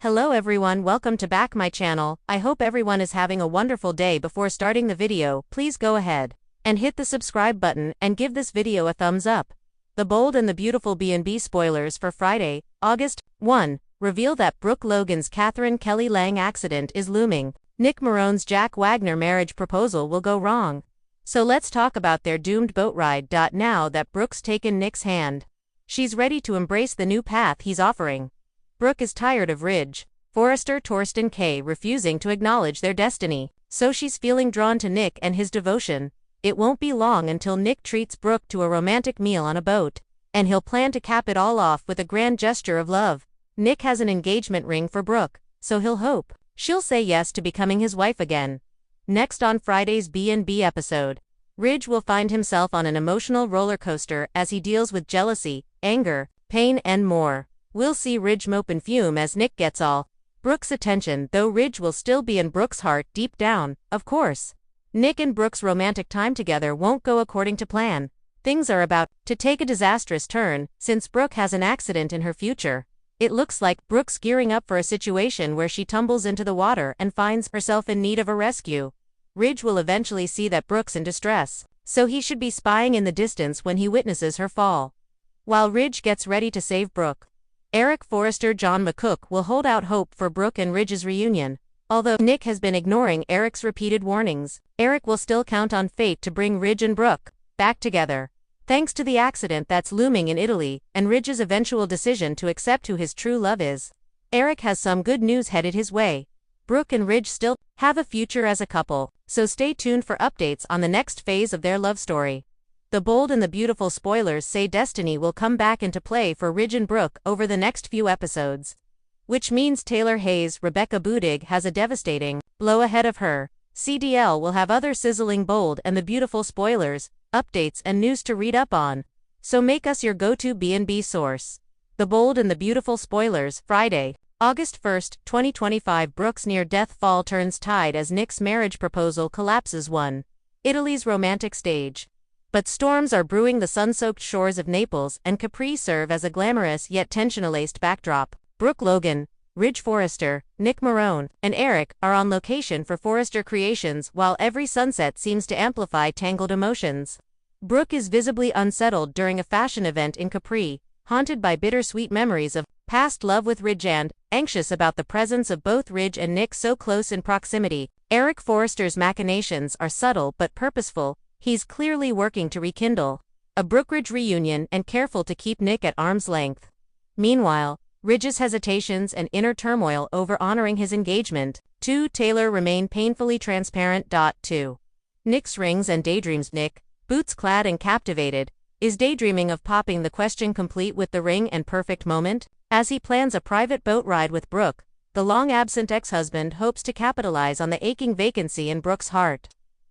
Hello everyone, welcome to back my channel. I hope everyone is having a wonderful day. Before starting the video, please go ahead and hit the subscribe button and give this video a thumbs up. The Bold and the Beautiful B&B spoilers for Friday, August 1, reveal that Brooke Logan's Catherine Kelly Lang accident is looming. Nick Marone's Jack Wagner marriage proposal will go wrong. So let's talk about their doomed boat ride. Now that Brooke's taken Nick's hand, she's ready to embrace the new path he's offering. Brooke is tired of Ridge, Forrester, Torsten K refusing to acknowledge their destiny, so she's feeling drawn to Nick and his devotion. It won't be long until Nick treats Brooke to a romantic meal on a boat, and he'll plan to cap it all off with a grand gesture of love. Nick has an engagement ring for Brooke, so he'll hope she'll say yes to becoming his wife again. Next on Friday's B&B episode, Ridge will find himself on an emotional roller coaster as he deals with jealousy, anger, pain and more. We'll see Ridge mope and fume as Nick gets all Brooke's attention, though Ridge will still be in Brooke's heart deep down, of course. Nick and Brooke's romantic time together won't go according to plan. Things are about to take a disastrous turn, since Brooke has an accident in her future. It looks like Brooke's gearing up for a situation where she tumbles into the water and finds herself in need of a rescue. Ridge will eventually see that Brooke's in distress, so he should be spying in the distance when he witnesses her fall. While Ridge gets ready to save Brooke, Eric Forrester John McCook will hold out hope for Brooke and Ridge's reunion. Although Nick has been ignoring Eric's repeated warnings, Eric will still count on fate to bring Ridge and Brooke back together. Thanks to the accident that's looming in Italy, and Ridge's eventual decision to accept who his true love is, Eric has some good news headed his way. Brooke and Ridge still have a future as a couple, so stay tuned for updates on the next phase of their love story. The Bold and the Beautiful spoilers say destiny will come back into play for Ridge and Brooke over the next few episodes, which means Taylor Hayes' Rebecca Budig has a devastating blow ahead of her. CDL will have other sizzling Bold and the Beautiful spoilers, updates and news to read up on, so make us your go-to B&B source. The Bold and the Beautiful spoilers, Friday, August 1, 2025. Brooke's near-death fall turns tide as Nick's marriage proposal collapses. Italy's romantic stage. But storms are brewing. The sun-soaked shores of Naples and Capri serve as a glamorous yet tension-laced backdrop. Brooke Logan, Ridge Forrester, Nick Marone, and Eric are on location for Forrester Creations, while every sunset seems to amplify tangled emotions. Brooke is visibly unsettled during a fashion event in Capri, haunted by bittersweet memories of past love with Ridge and anxious about the presence of both Ridge and Nick so close in proximity. Eric Forrester's machinations are subtle but purposeful. He's clearly working to rekindle a Brooke-Ridge reunion and careful to keep Nick at arm's length. Meanwhile, Ridge's hesitations and inner turmoil over honoring his engagement to Taylor remain painfully transparent. 2. Nick's rings and daydreams. Nick, boots-clad and captivated, is daydreaming of popping the question, complete with the ring and perfect moment. As he plans a private boat ride with Brooke, the long-absent ex-husband hopes to capitalize on the aching vacancy in Brooke's heart.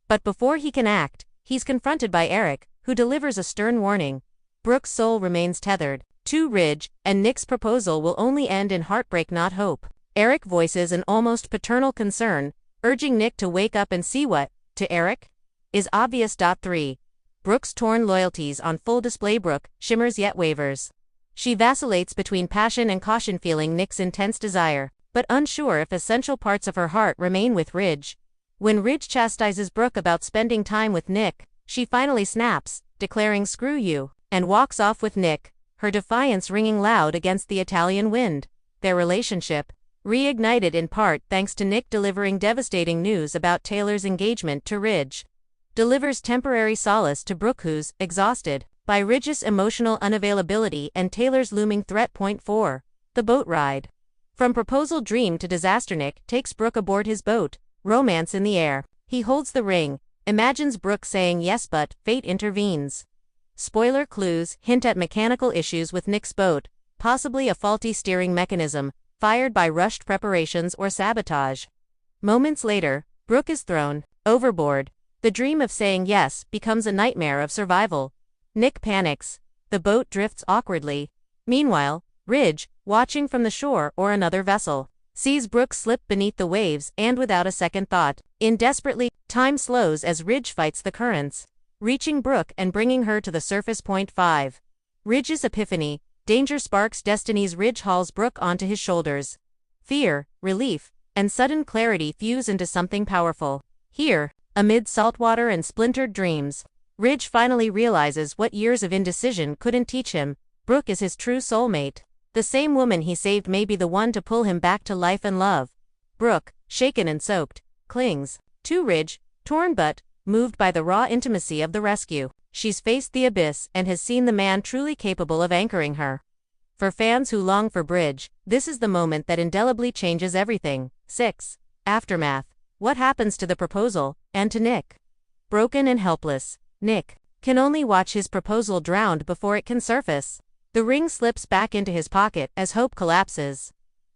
But before he can act, he's confronted by Eric, who delivers a stern warning. Brooke's soul remains tethered to Ridge, and Nick's proposal will only end in heartbreak, not hope. Eric voices an almost paternal concern, urging Nick to wake up and see what, to Eric, is obvious. 3. Brooke's torn loyalties on full display. Brooke shimmers yet wavers. She vacillates between passion and caution, feeling Nick's intense desire, but unsure if essential parts of her heart remain with Ridge. When Ridge chastises Brooke about spending time with Nick, she finally snaps, declaring "screw you," and walks off with Nick, her defiance ringing loud against the Italian wind. Their relationship, reignited in part thanks to Nick delivering devastating news about Taylor's engagement to Ridge, delivers temporary solace to Brooke, who's exhausted by Ridge's emotional unavailability and Taylor's looming threat. 4. The boat ride. From proposal dream to disaster. Nick takes Brooke aboard his boat, romance in the air. He holds the ring, imagines Brooke saying yes, but fate intervenes. Spoiler clues hint at mechanical issues with Nick's boat, possibly a faulty steering mechanism, fired by rushed preparations or sabotage. Moments later, Brooke is thrown overboard. The dream of saying yes becomes a nightmare of survival. Nick panics. The boat drifts awkwardly. Meanwhile, Ridge, watching from the shore or another vessel, sees Brooke slip beneath the waves and without a second thought, desperately, time slows as Ridge fights the currents, reaching Brooke and bringing her to the surface. 5. Ridge's epiphany. Danger sparks destinies. Ridge hauls Brooke onto his shoulders, Fear, relief, and sudden clarity fuse into something powerful. Here, amid saltwater and splintered dreams, Ridge finally realizes what years of indecision couldn't teach him. Brooke is his true soulmate. The same woman he saved may be the one to pull him back to life and love. Brooke, shaken and soaked, clings to Ridge, torn but moved by the raw intimacy of the rescue. She's faced the abyss and has seen the man truly capable of anchoring her. For fans who long for Bridge, this is the moment that indelibly changes everything. 6. Aftermath. What happens to the proposal, and to Nick? Broken and helpless, Nick can only watch his proposal drowned before it can surface. The ring slips back into his pocket as hope collapses.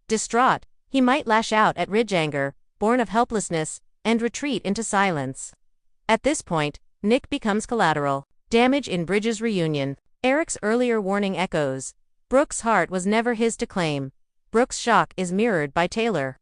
Distraught, he might lash out at Ridge, anger, born of helplessness, and retreat into silence. At this point, Nick becomes collateral damage in Bridge's reunion. Eric's earlier warning echoes. Brooke's heart was never his to claim. Brooke's shock is mirrored by Taylor,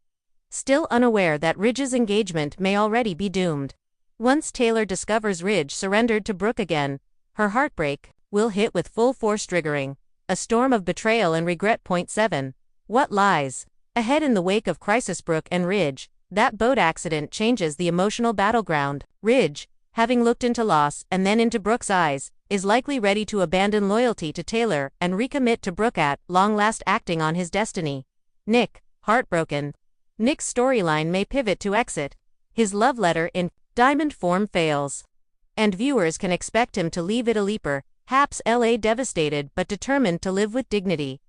still unaware that Ridge's engagement may already be doomed. Once Taylor discovers Ridge surrendered to Brooke again, her heartbreak will hit with full force, triggering a storm of betrayal and regret. 7. What lies ahead in the wake of crisis? Brooke and Ridge. That boat accident changes the emotional battleground. Ridge, having looked into loss and then into Brooke's eyes, is likely ready to abandon loyalty to Taylor and recommit to Brooke, at long last acting on his destiny. Nick, heartbroken. Nick's storyline may pivot to exit. His love letter in diamond form fails, and viewers can expect him to leave it a leaper, perhaps LA devastated but determined to live with dignity.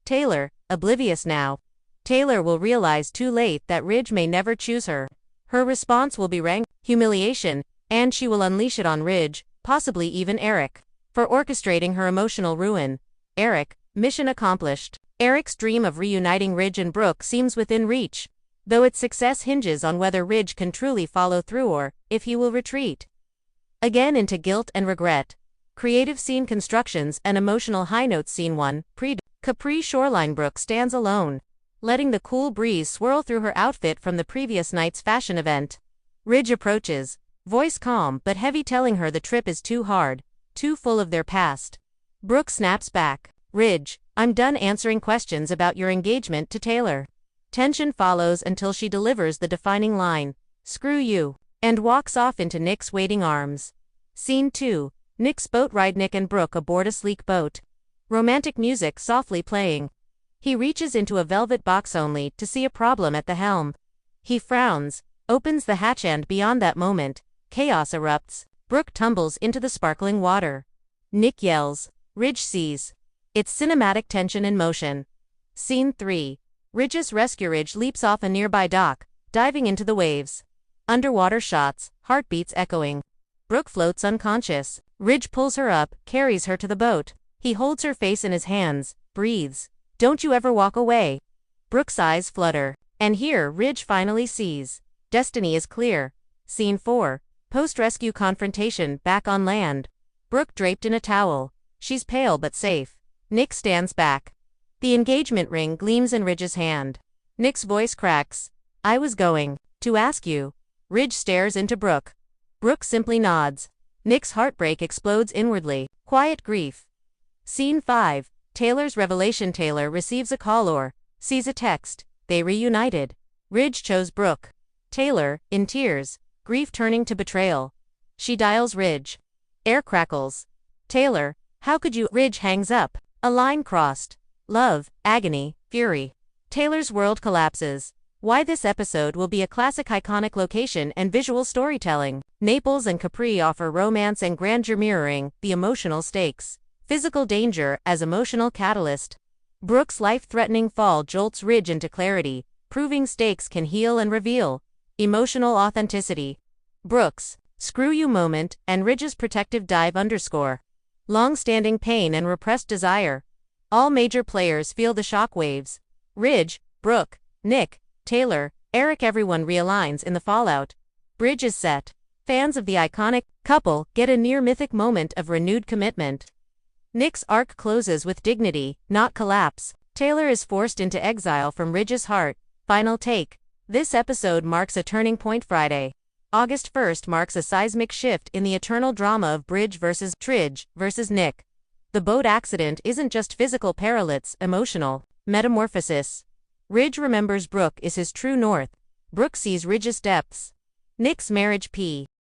Taylor, oblivious now. Taylor will realize too late that Ridge may never choose her. Her response will be rank humiliation, and she will unleash it on Ridge, possibly even Eric, for orchestrating her emotional ruin. Eric, mission accomplished. Eric's dream of reuniting Ridge and Brooke seems within reach, though its success hinges on whether Ridge can truly follow through or, if he will retreat again into guilt and regret. Creative scene constructions and emotional high notes. Scene 1, Capri shoreline. Brooke stands alone, letting the cool breeze swirl through her outfit from the previous night's fashion event. Ridge approaches, voice calm but heavy, telling her the trip is too hard, too full of their past. Brooke snaps back. Ridge, I'm done answering questions about your engagement to Taylor. Tension follows until she delivers the defining line, "Screw you," and walks off into Nick's waiting arms. Scene 2, Nick's boat ride. Nick and Brooke aboard a sleek boat. Romantic music softly playing. He reaches into a velvet box only to see a problem at the helm. He frowns, opens the hatch, and beyond that moment, chaos erupts. Brooke tumbles into the sparkling water. Nick yells. Ridge sees. It's cinematic tension in motion. Scene 3, Ridge's rescue. Ridge leaps off a nearby dock, diving into the waves. Underwater shots, heartbeats echoing. Brooke floats unconscious. Ridge pulls her up, carries her to the boat. He holds her face in his hands, breathes. Don't you ever walk away. Brooke's eyes flutter. And here Ridge finally sees. Destiny is clear. Scene 4, post-rescue confrontation. Back on land. Brooke draped in a towel. She's pale but safe. Nick stands back. The engagement ring gleams in Ridge's hand. Nick's voice cracks. I was going to ask you. Ridge stares into Brooke. Brooke simply nods. Nick's heartbreak explodes inwardly. Quiet grief. Scene 5, Taylor's revelation. Taylor receives a call or sees a text. They reunited. Ridge chose Brooke. Taylor, in tears, grief turning to betrayal. She dials Ridge. Air crackles. Taylor, how could you? Ridge hangs up. A line crossed. Love, agony, fury. Taylor's world collapses. Why this episode will be a classic, iconic location and visual storytelling. Naples and Capri offer romance and grandeur, mirroring the emotional stakes. Physical danger as emotional catalyst. Brooke's life-threatening fall jolts Ridge into clarity, proving stakes can heal and reveal. Emotional authenticity. Brooke's "screw you" moment and Ridge's protective dive. Long-standing pain and repressed desire. All major players feel the shockwaves. Ridge, Brooke, Nick, Taylor, Eric, everyone realigns in the fallout. Bridge is set. Fans of the iconic couple get a near-mythic moment of renewed commitment. Nick's arc closes with dignity, not collapse. Taylor is forced into exile from Ridge's heart. Final take. This episode marks a turning point. Friday, August 1st marks a seismic shift in the eternal drama of Bridge versus Nick. The boat accident isn't just physical peril, it's emotional metamorphosis. Ridge remembers Brooke is his true north. Brooke sees Ridge's depths. Nick's marriage P.